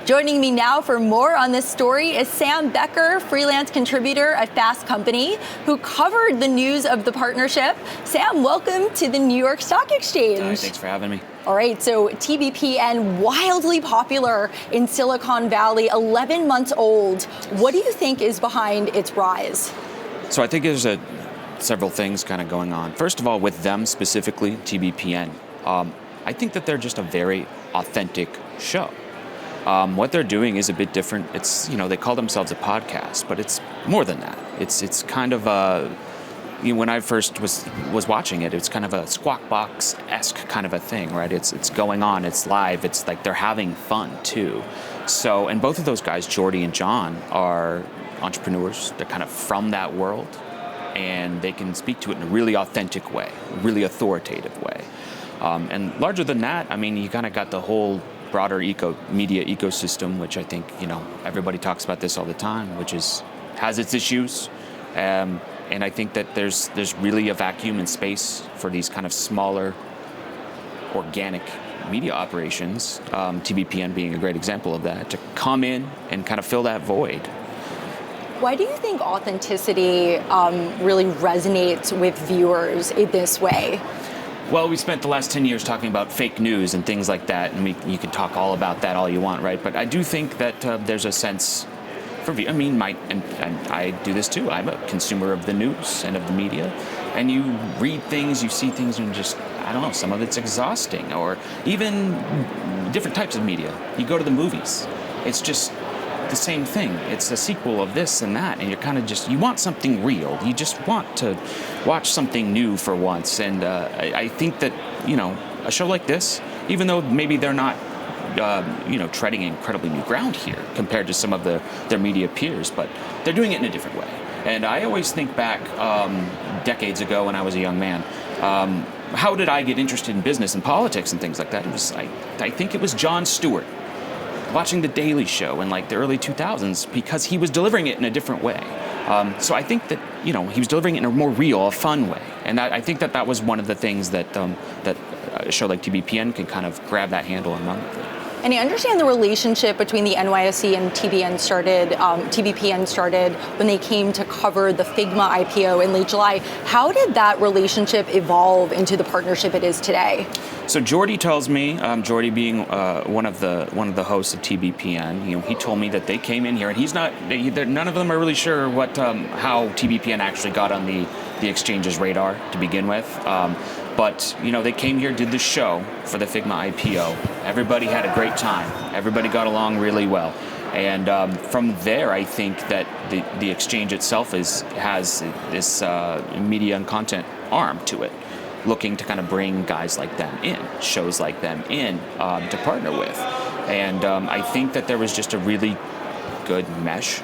Joining me now for more on this story is Sam Becker, freelance contributor at Fast Company, who covered the news of the partnership. Sam, welcome to the New York Stock Exchange. Hi, thanks for having me. All right, so TBPN, wildly popular in Silicon Valley, 11 months old. What do you think is behind its rise? So I think there's several things kind of going on. First of all, with them specifically, TBPN, I think that they're just a very authentic show. What they're doing is a bit different. It's, they call themselves a podcast, but it's more than that. It's kind of when I first was watching it, it's kind of a Squawk Box-esque kind of a thing, right? It's going on, it's live, it's like they're having fun too. So, and both of those guys, Jordy and John, are entrepreneurs. They're kind of from that world, and they can speak to it in a really authentic way, really authoritative way. And larger than that, I mean, you kind of got the whole broader media ecosystem, which I think, everybody talks about this all the time, which has its issues. And I think that there's really a vacuum in space for these kind of smaller, organic media operations, TBPN being a great example of that, to come in and kind of fill that void. Why do you think authenticity really resonates with viewers in this way? Well, we spent the last 10 years talking about fake news and things like that, and you can talk all about that all you want, right? But I do think that there's a sense for, and I do this too. I'm a consumer of the news and of the media, and you read things, you see things, and just, I don't know, some of it's exhausting, or even different types of media. You go to the movies, it's just the same thing. It's a sequel of this and that, and you're kind of you want something real. You just want to watch something new for once. And I think that, a show like this, even though maybe they're not, treading incredibly new ground here compared to some of their media peers, but they're doing it in a different way. And I always think back decades ago when I was a young man, how did I get interested in business and politics and things like that? I think it was Jon Stewart, watching The Daily Show in like the early 2000s, because he was delivering it in a different way. So I think that, he was delivering it in a more real, a fun way. And I think that was one of the things that a show like TBPN can kind of grab that handle and run with it. And I understand the relationship between the NYSE and TBPN started when they came to cover the Figma IPO in late July. How did that relationship evolve into the partnership it is today? So Jordy tells me, Jordy being one of the hosts of TBPN, he told me that they came in here, and none of them are really sure how TBPN actually got on the exchange's radar to begin with. But they came here, did the show for the Figma IPO. Everybody had a great time. Everybody got along really well. And from there, I think that the exchange itself has this media and content arm to it, looking to kind of bring guys like them in, shows like them in, to partner with. And I think that there was just a really good mesh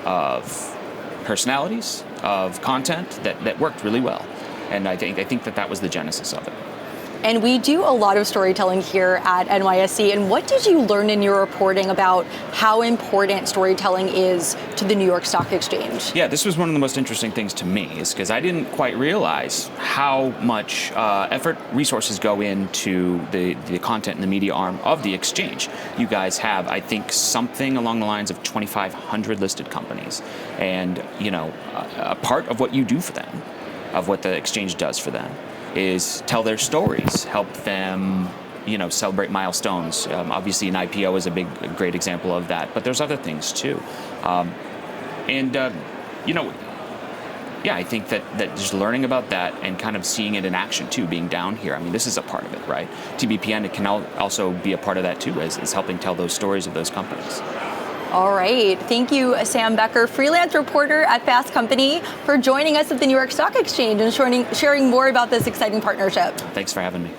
of personalities, of content that worked really well. And I think that was the genesis of it. And we do a lot of storytelling here at NYSE. And what did you learn in your reporting about how important storytelling is to the New York Stock Exchange? Yeah, this was one of the most interesting things to me, is because I didn't quite realize how much effort, resources go into the content and the media arm of the exchange. You guys have, I think, something along the lines of 2,500 listed companies. And, a part of what you do for them, of what the exchange does for them, is tell their stories, help them, celebrate milestones. Obviously, an IPO is a great example of that, but there's other things too. I think that just learning about that and kind of seeing it in action too, being down here, I mean, this is a part of it, right? TBPN can also be a part of that too, as helping tell those stories of those companies. All right. Thank you, Sam Becker, freelance reporter at Fast Company, for joining us at the New York Stock Exchange and sharing more about this exciting partnership. Thanks for having me.